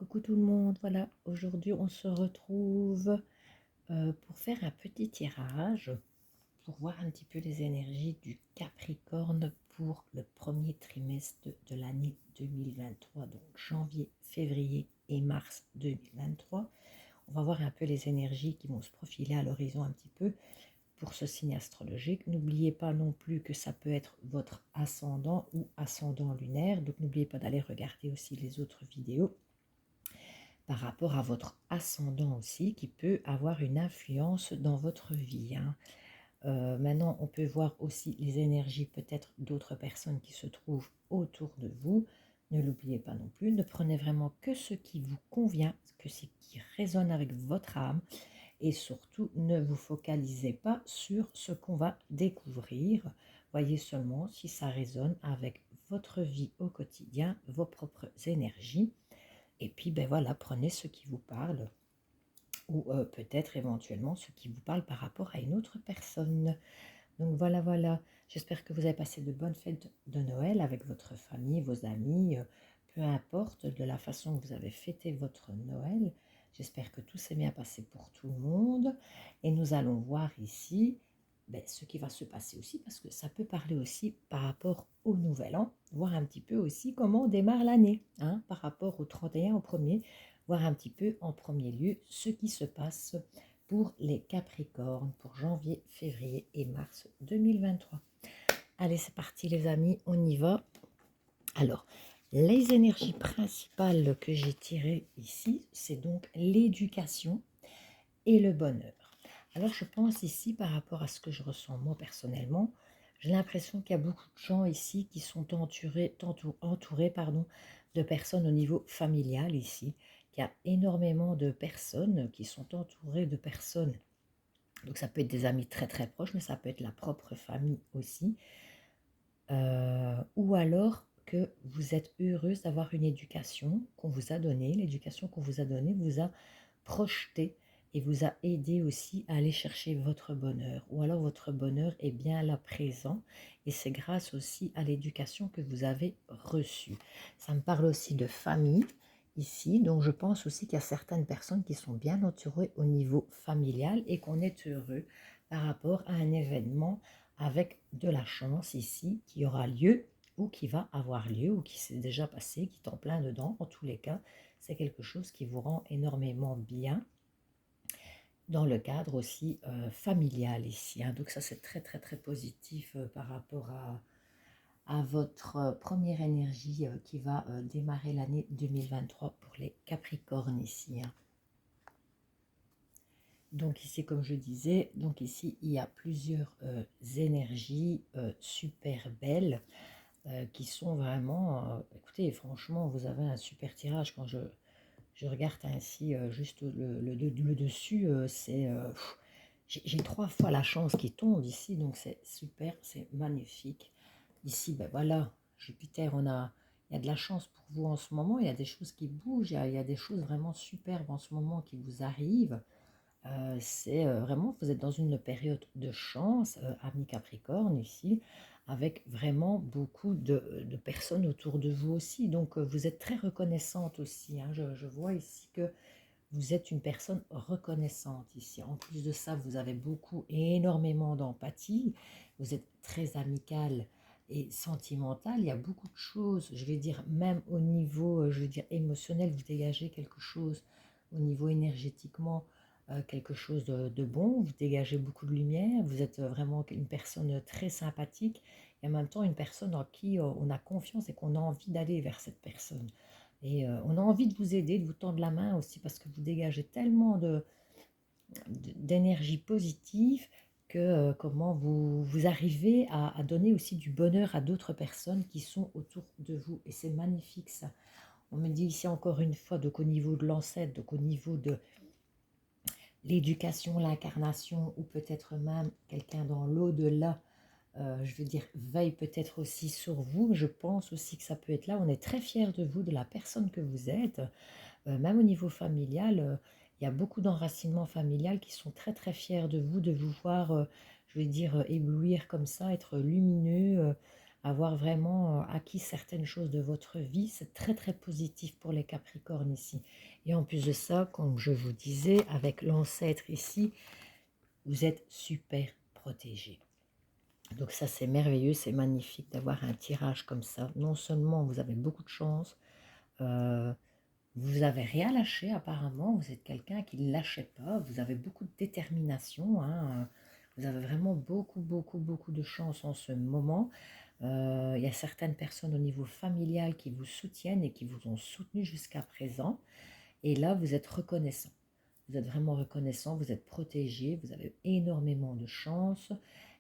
Coucou tout le monde, voilà, aujourd'hui on se retrouve pour faire un petit tirage, pour voir un petit peu les énergies du Capricorne pour le premier trimestre de l'année 2023, donc janvier, février et mars 2023. On va voir un peu les énergies qui vont se profiler à l'horizon un petit peu pour ce signe astrologique. N'oubliez pas non plus que ça peut être votre ascendant ou ascendant lunaire, donc n'oubliez pas d'aller regarder aussi les autres vidéos par rapport à votre ascendant aussi, qui peut avoir une influence dans votre vie, hein. Maintenant, on peut voir aussi les énergies peut-être d'autres personnes qui se trouvent autour de vous. Ne l'oubliez pas non plus, ne prenez vraiment que ce qui vous convient, que ce qui résonne avec votre âme, et surtout ne vous focalisez pas sur ce qu'on va découvrir. Voyez seulement si ça résonne avec votre vie au quotidien, vos propres énergies. Et puis, ben voilà, prenez ce qui vous parle ou peut-être éventuellement ce qui vous parle par rapport à une autre personne. Donc voilà, voilà. J'espère que vous avez passé de bonnes fêtes de Noël avec votre famille, vos amis, peu importe de la façon que vous avez fêté votre Noël. J'espère que tout s'est bien passé pour tout le monde. Et nous allons voir ici ce qui va se passer aussi, parce que ça peut parler aussi par rapport au nouvel an, voir un petit peu aussi comment on démarre l'année, hein, par rapport au 31 au premier, voir un petit peu en premier lieu ce qui se passe pour les Capricornes pour janvier, février et mars 2023. Allez, c'est parti les amis, on y va. Alors, les énergies principales que j'ai tirées ici, c'est donc l'éducation et le bonheur. Alors, je pense ici, par rapport à ce que je ressens moi personnellement, j'ai l'impression qu'il y a beaucoup de gens ici qui sont entourés de personnes au niveau familial ici, qu'il y a énormément de personnes qui sont entourées de personnes. Donc ça peut être des amis très très proches, mais ça peut être la propre famille aussi. Ou alors que vous êtes heureuse d'avoir une éducation qu'on vous a donnée. L'éducation qu'on vous a donnée vous a projeté et vous a aidé aussi à aller chercher votre bonheur. Ou alors votre bonheur est bien là présent et c'est grâce aussi à l'éducation que vous avez reçue. Ça me parle aussi de famille ici, donc je pense aussi qu'il y a certaines personnes qui sont bien entourées au niveau familial et qu'on est heureux par rapport à un événement avec de la chance ici qui aura lieu ou qui va avoir lieu ou qui s'est déjà passé, qui est en plein dedans. En tous les cas, c'est quelque chose qui vous rend énormément bien dans le cadre aussi familial ici, hein. Donc ça, c'est très très très positif par rapport à votre première énergie qui va démarrer l'année 2023 pour les Capricornes ici, hein. Donc ici, comme je disais, donc ici, il y a plusieurs énergies super belles qui sont vraiment... écoutez, franchement, vous avez un super tirage. Quand je regarde ainsi juste le dessus, j'ai 3 fois la chance qui tombe ici, donc c'est super, c'est magnifique. Ici, ben voilà, Jupiter, il y a de la chance pour vous en ce moment, il y a des choses qui bougent, il y a des choses vraiment superbes en ce moment qui vous arrivent. C'est vraiment, vous êtes dans une période de chance, ami Capricorne ici, avec vraiment beaucoup de personnes autour de vous aussi. Donc, vous êtes très reconnaissante aussi, hein. Je vois ici que vous êtes une personne reconnaissante ici. En plus de ça, vous avez beaucoup, énormément d'empathie. Vous êtes très amical et sentimental. Il y a beaucoup de choses, je vais dire, même au niveau, je veux dire, émotionnel, vous dégagez quelque chose au niveau énergétiquement quelque chose de bon, vous dégagez beaucoup de lumière, vous êtes vraiment une personne très sympathique et en même temps une personne en qui on a confiance et qu'on a envie d'aller vers cette personne. Et on a envie de vous aider, de vous tendre la main aussi parce que vous dégagez tellement d'énergie positive que comment vous arrivez à donner aussi du bonheur à d'autres personnes qui sont autour de vous. Et c'est magnifique ça. On me dit ici encore une fois, donc au niveau de l'ancêtre, donc au niveau de l'éducation, l'incarnation, ou peut-être même quelqu'un dans l'au-delà, je veux dire, veille peut-être aussi sur vous. Je pense aussi que ça peut être là. On est très fiers de vous, de la personne que vous êtes. Même au niveau familial, il y a beaucoup d'enracinement familial qui sont très très fiers de vous voir, je veux dire, éblouir comme ça, être lumineux. avoir vraiment acquis certaines choses de votre vie. C'est très très positif pour les Capricornes ici. Et en plus de ça, comme je vous disais, avec l'ancêtre ici, vous êtes super protégé. Donc ça, c'est merveilleux, c'est magnifique d'avoir un tirage comme ça. Non seulement vous avez beaucoup de chance, euh, vous avez rien lâché apparemment, vous êtes quelqu'un qui ne lâchez pas, vous avez beaucoup de détermination, hein, vous avez vraiment beaucoup de chance en ce moment. Il y a certaines personnes au niveau familial qui vous soutiennent et qui vous ont soutenu jusqu'à présent. Et là, vous êtes reconnaissant. Vous êtes vraiment reconnaissant, vous êtes protégé, vous avez énormément de chance.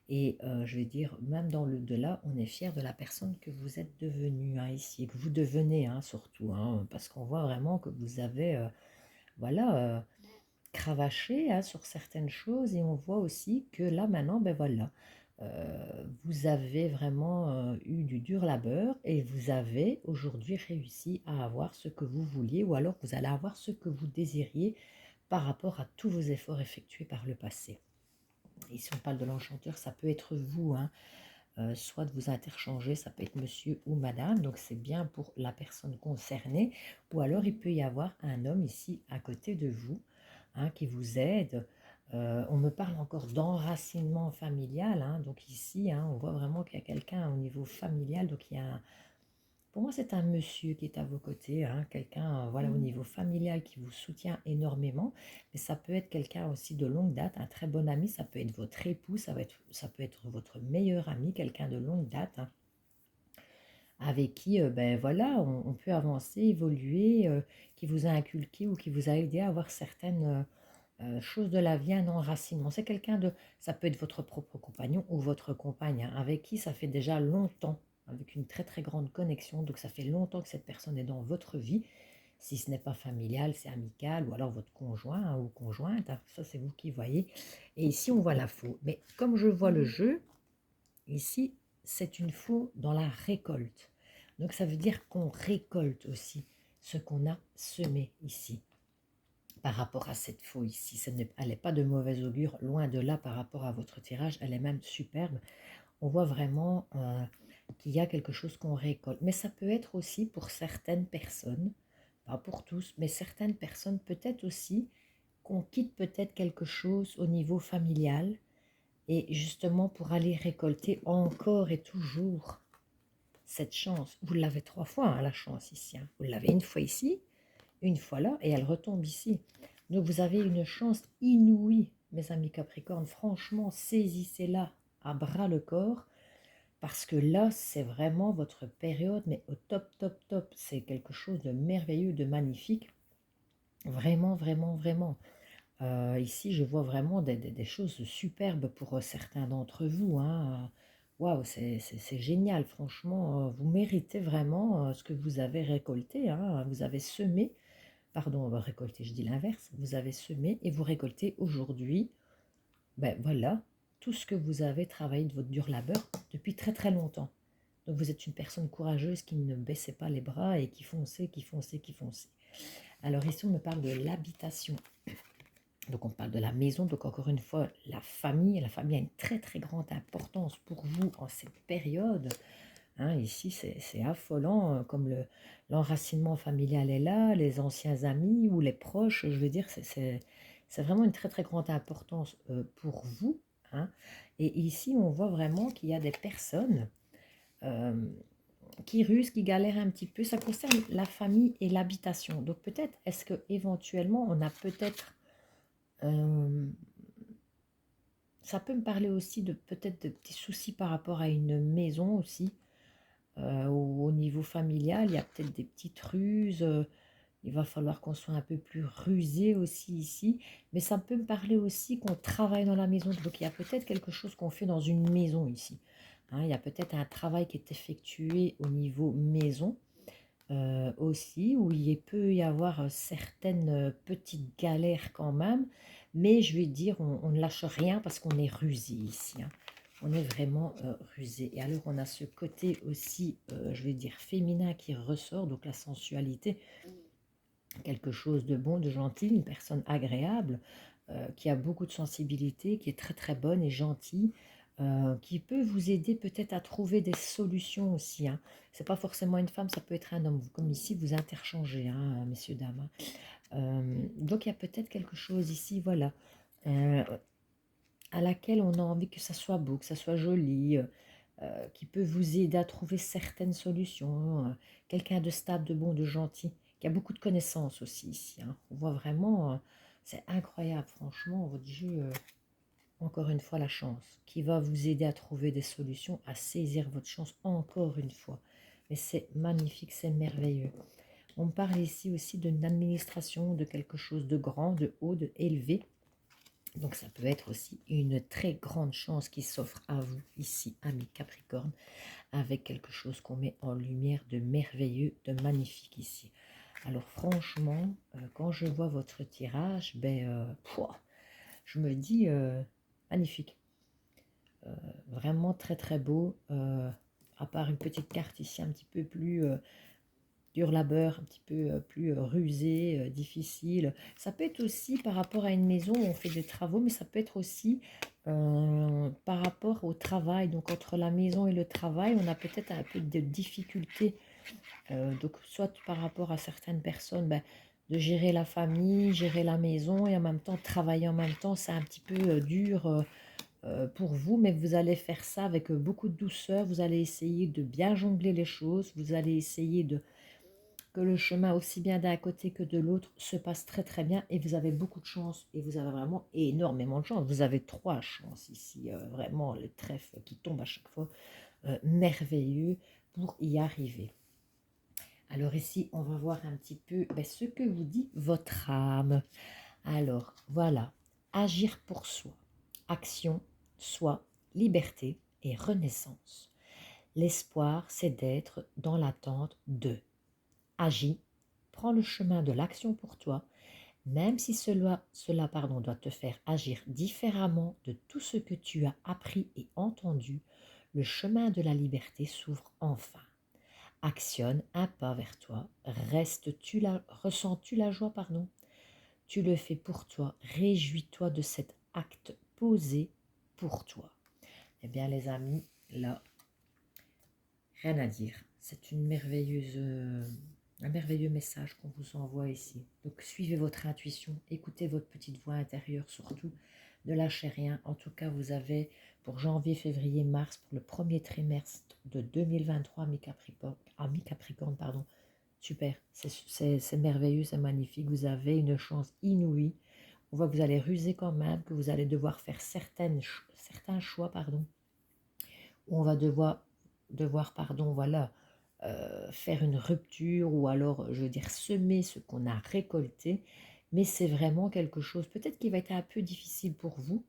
Et je vais dire, même dans le delà, on est fier de la personne que vous êtes devenue hein, ici, et que vous devenez hein, surtout, hein, parce qu'on voit vraiment que vous avez, voilà, cravaché hein, sur certaines choses, et on voit aussi que là maintenant, ben voilà, vous avez vraiment eu du dur labeur, et vous avez aujourd'hui réussi à avoir ce que vous vouliez, ou alors vous allez avoir ce que vous désiriez par rapport à tous vos efforts effectués par le passé. Et si on parle de l'enchanteur, ça peut être vous, hein, soit de vous interchanger, ça peut être monsieur ou madame, donc c'est bien pour la personne concernée, ou alors il peut y avoir un homme ici à côté de vous, hein, qui vous aide. On me parle encore d'enracinement familial, hein, donc ici, hein, on voit vraiment qu'il y a quelqu'un au niveau familial, donc il y a pour moi, c'est un monsieur qui est à vos côtés, hein, quelqu'un voilà, au niveau familial qui vous soutient énormément, mais ça peut être quelqu'un aussi de longue date, un très bon ami, ça peut être votre époux, ça peut être votre meilleur ami, quelqu'un de longue date, hein, avec qui ben, voilà, on peut avancer, évoluer, qui vous a inculqué ou qui vous a aidé à avoir certaines choses de la vie, un enracinement. C'est quelqu'un de, ça peut être votre propre compagnon ou votre compagne, hein, avec qui ça fait déjà longtemps, avec une très très grande connexion. Donc ça fait longtemps que cette personne est dans votre vie. Si ce n'est pas familial, c'est amical, ou alors votre conjoint hein, ou conjointe. Hein, ça, c'est vous qui voyez. Et ici, on voit la faux. Mais comme je vois le jeu, ici, c'est une faux dans la récolte. Donc ça veut dire qu'on récolte aussi ce qu'on a semé ici par rapport à cette faux ici. Elle n'est pas de mauvais augure, loin de là par rapport à votre tirage, elle est même superbe. On voit vraiment qu'il y a quelque chose qu'on récolte. Mais ça peut être aussi pour certaines personnes, pas pour tous, mais certaines personnes peut-être aussi qu'on quitte peut-être quelque chose au niveau familial et justement pour aller récolter encore et toujours cette chance. Vous l'avez 3 fois, hein, la chance ici. Hein. Vous l'avez une fois ici, une fois là, et elle retombe ici. Donc vous avez une chance inouïe, mes amis Capricorne. Franchement, saisissez-la à bras le corps, parce que là, c'est vraiment votre période, mais au top. C'est quelque chose de merveilleux, de magnifique. Vraiment. Ici, je vois vraiment des choses superbes pour certains d'entre vous. Hein. Waouh, c'est génial, franchement. Vous méritez vraiment ce que vous avez récolté. Hein. Vous avez semé, pardon, récolté, je dis l'inverse. Vous avez semé et vous récoltez aujourd'hui, ben voilà, tout ce que vous avez travaillé de votre dur labeur depuis très très longtemps. Donc vous êtes une personne courageuse qui ne baissait pas les bras et qui fonçait. Alors ici, on me parle de l'habitation. Donc on parle de la maison, donc encore une fois, la famille a une très très grande importance pour vous en cette période. Hein, ici, c'est affolant, comme l'enracinement familial est là, les anciens amis ou les proches, je veux dire, c'est vraiment une très très grande importance pour vous. Hein. Et ici, on voit vraiment qu'il y a des personnes euh, qui rusent, qui galèrent un petit peu. Ça concerne la famille et l'habitation. Donc peut-être, est-ce que éventuellement, on a peut-être ça peut me parler aussi de peut-être de petits soucis par rapport à une maison aussi, au niveau familial, il y a peut-être des petites ruses, il va falloir qu'on soit un peu plus rusé aussi ici, mais ça peut me parler aussi qu'on travaille dans la maison, donc il y a peut-être quelque chose qu'on fait dans une maison ici. Hein, il y a peut-être un travail qui est effectué au niveau maison, aussi, où il peut y avoir certaines petites galères quand même, mais je vais dire, on ne lâche rien parce qu'on est rusé ici. Hein. On est vraiment rusé. Et alors, on a ce côté aussi, je vais dire, féminin qui ressort, donc la sensualité, quelque chose de bon, de gentil, une personne agréable, qui a beaucoup de sensibilité, qui est très très bonne et gentille, qui peut vous aider peut-être à trouver des solutions aussi, hein. C'est pas forcément une femme, ça peut être un homme. Comme ici, vous interchangez, hein, messieurs, dames, hein. Donc il y a peut-être quelque chose ici, voilà, euh, à laquelle on a envie que ça soit beau, que ça soit joli, qui peut vous aider à trouver certaines solutions. Quelqu'un de stable, de bon, de gentil, qui a beaucoup de connaissances aussi ici, hein. On voit vraiment, c'est incroyable, franchement, votre jeu, encore une fois, la chance, qui va vous aider à trouver des solutions, à saisir votre chance encore une fois. Mais c'est magnifique, c'est merveilleux. On parle ici aussi d'une administration, de quelque chose de grand, de haut, de élevé. Donc ça peut être aussi une très grande chance qui s'offre à vous ici, amis Capricorne, avec quelque chose qu'on met en lumière de merveilleux, de magnifique ici. Alors franchement, quand je vois votre tirage, je me dis magnifique. Vraiment très très beau. À part une petite carte ici un petit peu plus dur labeur, un petit peu plus rusé, difficile. Ça peut être aussi par rapport à une maison où on fait des travaux, mais ça peut être aussi par rapport au travail. Donc entre la maison et le travail, on a peut-être un peu de difficultés. Donc soit par rapport à certaines personnes, de gérer la famille, gérer la maison et en même temps travailler en même temps, c'est un petit peu dur pour vous, mais vous allez faire ça avec beaucoup de douceur. Vous allez essayer de bien jongler les choses. Vous allez essayer de que le chemin, aussi bien d'un côté que de l'autre, se passe très très bien et vous avez beaucoup de chance et vous avez vraiment énormément de chance. Vous avez 3 chances ici, vraiment le trèfle qui tombe à chaque fois, merveilleux pour y arriver. Alors ici, on va voir un petit peu ce que vous dit votre âme. Alors voilà, agir pour soi, action, soi, liberté et renaissance. L'espoir, c'est d'être dans l'attente de. Agis, prends le chemin de l'action pour toi, même si cela doit te faire agir différemment de tout ce que tu as appris et entendu, le chemin de la liberté s'ouvre enfin. Actionne un pas vers toi, ressens-tu la joie, pardon. Tu le fais pour toi, réjouis-toi de cet acte posé pour toi. Eh bien les amis, là, rien à dire. C'est un merveilleux message qu'on vous envoie ici. Donc suivez votre intuition, écoutez votre petite voix intérieure surtout, ne lâchez rien. En tout cas, vous avez pour janvier, février, mars, pour le premier trimestre de 2023 mi-Capricorne, pardon. Super, c'est merveilleux, c'est magnifique. Vous avez une chance inouïe. On voit que vous allez ruser quand même, que vous allez devoir faire certains choix, pardon. On va devoir pardon, voilà, faire une rupture ou alors, je veux dire, semer ce qu'on a récolté. Mais c'est vraiment quelque chose, peut-être qui va être un peu difficile pour vous.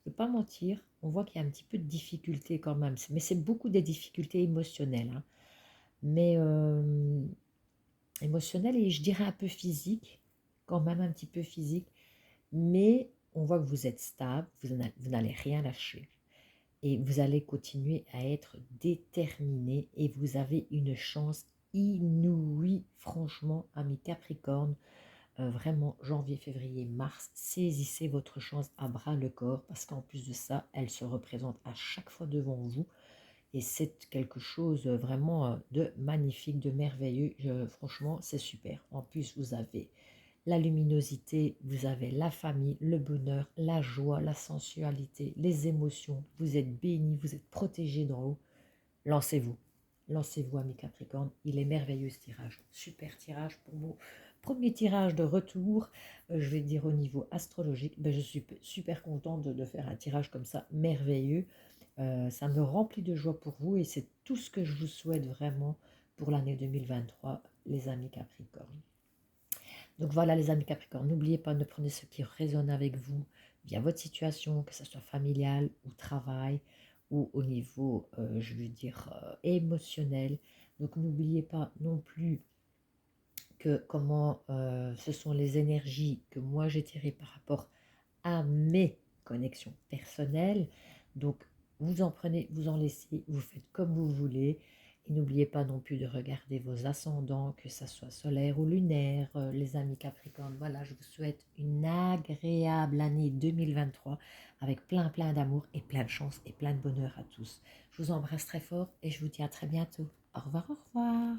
Je ne vais pas mentir, on voit qu'il y a un petit peu de difficulté quand même. Mais c'est beaucoup des difficultés émotionnelles, hein. Mais émotionnelles et je dirais un peu physiques, quand même un petit peu physique. Mais on voit que vous êtes stable, vous n'allez rien lâcher. Et vous allez continuer à être déterminé et vous avez une chance inouïe, franchement, amis Capricorne. Vraiment, janvier, février, mars, saisissez votre chance à bras le corps parce qu'en plus de ça, elle se représente à chaque fois devant vous et c'est quelque chose vraiment de magnifique, de merveilleux. Franchement, c'est super. En plus, vous avez la luminosité, vous avez la famille, le bonheur, la joie, la sensualité, les émotions. Vous êtes bénis, vous êtes protégés d'en haut. Lancez-vous. Lancez-vous, amis Capricorne. Il est merveilleux ce tirage. Super tirage pour vous. Premier tirage de retour, je vais dire au niveau astrologique. Je suis super contente de faire un tirage comme ça, merveilleux. Ça me remplit de joie pour vous et c'est tout ce que je vous souhaite vraiment pour l'année 2023, les amis Capricorne. Donc voilà les amis Capricorne, n'oubliez pas de prendre ce qui résonne avec vous via votre situation, que ce soit familiale ou travail ou au niveau, je veux dire, émotionnel. Donc n'oubliez pas non plus que comment ce sont les énergies que moi j'ai tirées par rapport à mes connexions personnelles. Donc vous en prenez, vous en laissez, vous faites comme vous voulez. Et n'oubliez pas non plus de regarder vos ascendants, que ça soit solaire ou lunaire, les amis Capricorne. Voilà, je vous souhaite une agréable année 2023 avec plein d'amour et plein de chance et plein de bonheur à tous. Je vous embrasse très fort et je vous dis à très bientôt. Au revoir, au revoir.